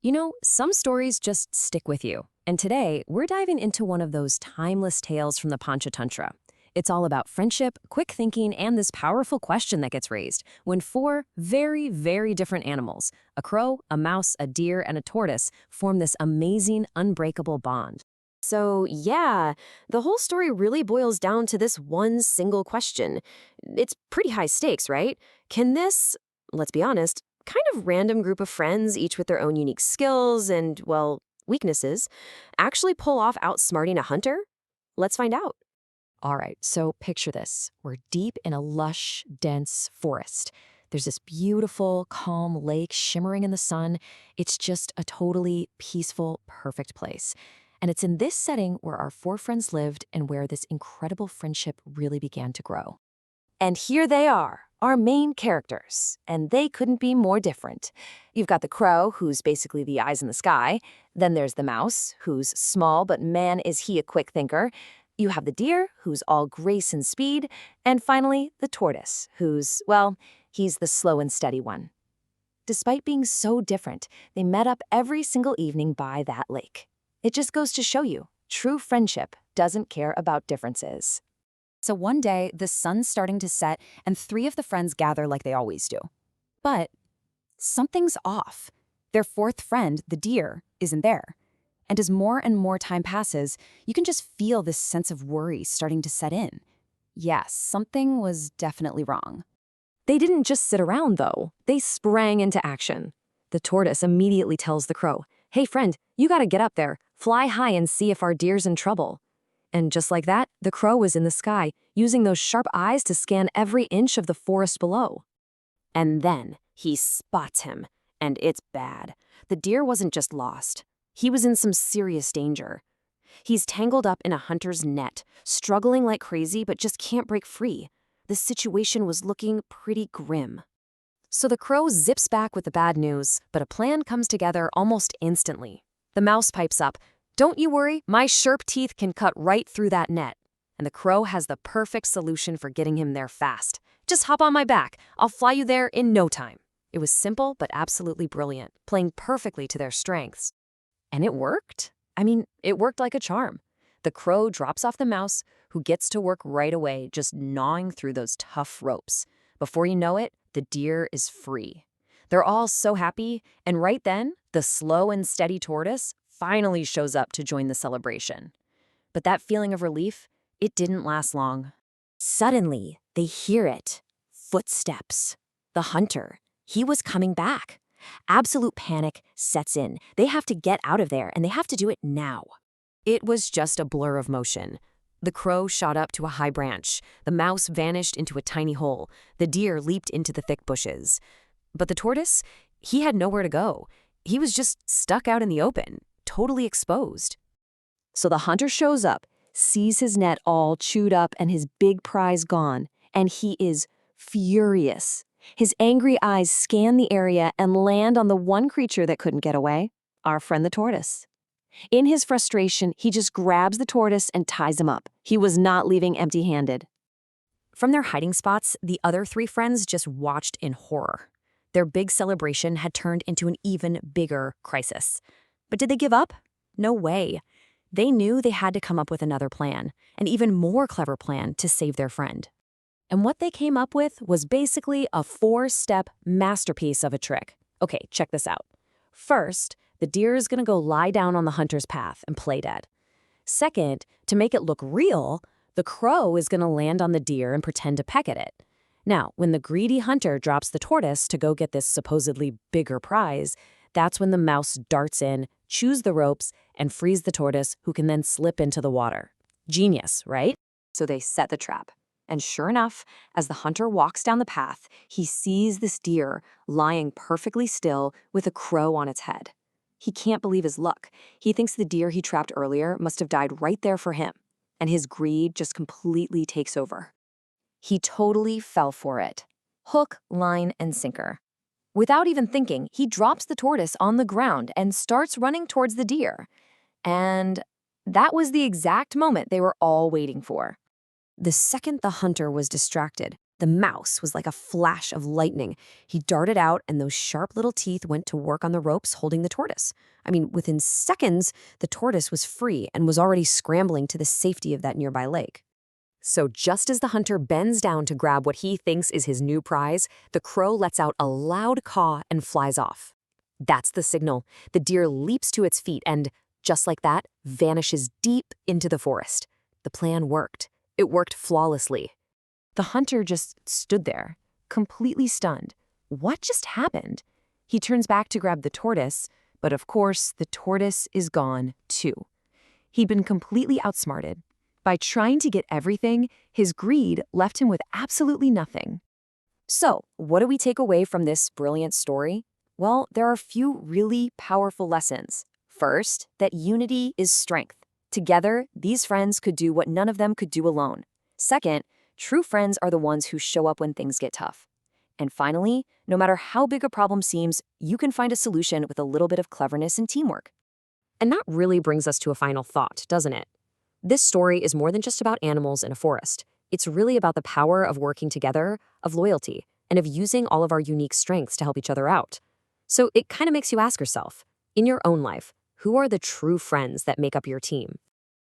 You know, some stories just stick with you. And today, we're diving into one of those timeless tales from the Panchatantra. It's all about friendship, quick thinking, and this powerful question that gets raised when four very, very different animals, a crow, a mouse, a deer, and a tortoise, form this amazing, unbreakable bond. So, yeah, the whole story really boils down to this one single question. It's pretty high stakes, right? Can this, let's be honest, kind of random group of friends, each with their own unique skills and, well, weaknesses, actually pull off outsmarting a hunter? Let's find out. All right, so picture this. We're deep in a lush, dense forest. There's this beautiful, calm lake shimmering in the sun. It's just a totally peaceful, perfect place. And it's in this setting where our four friends lived and where this incredible friendship really began to grow. And here they are, our main characters, and they couldn't be more different. You've got the crow, who's basically the eyes in the sky. Then there's the mouse, who's small, but man, is he a quick thinker. You have the deer, who's all grace and speed. And finally, the tortoise, who's, well, he's the slow and steady one. Despite being so different, they met up every single evening by that lake. It just goes to show you, true friendship doesn't care about differences. So one day, the sun's starting to set, and three of the friends gather like they always do. But something's off. Their fourth friend, the deer, isn't there. And as more and more time passes, you can just feel this sense of worry starting to set in. Yes, something was definitely wrong. They didn't just sit around, though. They sprang into action. The tortoise immediately tells the crow, "Hey, friend, you gotta get up there. Fly high and see if our deer's in trouble." And just like that, the crow was in the sky, using those sharp eyes to scan every inch of the forest below. And then he spots him, and it's bad. The deer wasn't just lost. He was in some serious danger. He's tangled up in a hunter's net, struggling like crazy but just can't break free. The situation was looking pretty grim. So the crow zips back with the bad news, but a plan comes together almost instantly. The mouse pipes up, "Don't you worry, my sharp teeth can cut right through that net." And the crow has the perfect solution for getting him there fast. "Just hop on my back. I'll fly you there in no time." It was simple but absolutely brilliant, playing perfectly to their strengths. And it worked. I mean, it worked like a charm. The crow drops off the mouse, who gets to work right away, just gnawing through those tough ropes. Before you know it, the deer is free. They're all so happy, and right then, the slow and steady tortoise finally shows up to join the celebration. But that feeling of relief, it didn't last long. Suddenly, they hear it. Footsteps. The hunter. He was coming back. Absolute panic sets in. They have to get out of there, and they have to do it now. It was just a blur of motion. The crow shot up to a high branch. The mouse vanished into a tiny hole. The deer leaped into the thick bushes. But the tortoise, he had nowhere to go. He was just stuck out in the open, totally exposed. So the hunter shows up, sees his net all chewed up and his big prize gone, and he is furious. His angry eyes scan the area and land on the one creature that couldn't get away, our friend the tortoise. In his frustration, he just grabs the tortoise and ties him up. He was not leaving empty-handed. From their hiding spots, the other three friends just watched in horror. Their big celebration had turned into an even bigger crisis. But did they give up? No way. They knew they had to come up with another plan, an even more clever plan to save their friend. And what they came up with was basically a 4-step masterpiece of a trick. Okay, check this out. First, the deer is going to go lie down on the hunter's path and play dead. Second, to make it look real, the crow is going to land on the deer and pretend to peck at it. Now, when the greedy hunter drops the tortoise to go get this supposedly bigger prize, that's when the mouse darts in, chews the ropes, and frees the tortoise, who can then slip into the water. Genius, right? So they set the trap. And sure enough, as the hunter walks down the path, he sees this deer lying perfectly still with a crow on its head. He can't believe his luck. He thinks the deer he trapped earlier must have died right there for him, and his greed just completely takes over. He totally fell for it. Hook, line, and sinker. Without even thinking, he drops the tortoise on the ground and starts running towards the deer. And that was the exact moment they were all waiting for. The second the hunter was distracted, The mouse was like a flash of lightning. He darted out, and those sharp little teeth went to work on the ropes holding the tortoise. I mean, within seconds, the tortoise was free and was already scrambling to the safety of that nearby lake. So just as the hunter bends down to grab what he thinks is his new prize, the crow lets out a loud caw and flies off. That's the signal. The deer leaps to its feet and, just like that, vanishes deep into the forest. The plan worked. It worked flawlessly. The hunter just stood there, completely stunned. What just happened? He turns back to grab the tortoise, but of course, the tortoise is gone too. He'd been completely outsmarted. By trying to get everything, his greed left him with absolutely nothing. So, what do we take away from this brilliant story? Well, there are a few really powerful lessons. First, that unity is strength. Together, these friends could do what none of them could do alone. Second, true friends are the ones who show up when things get tough. And finally, no matter how big a problem seems, you can find a solution with a little bit of cleverness and teamwork. And that really brings us to a final thought, doesn't it? This story is more than just about animals in a forest. It's really about the power of working together, of loyalty, and of using all of our unique strengths to help each other out. So it kind of makes you ask yourself, in your own life, who are the true friends that make up your team?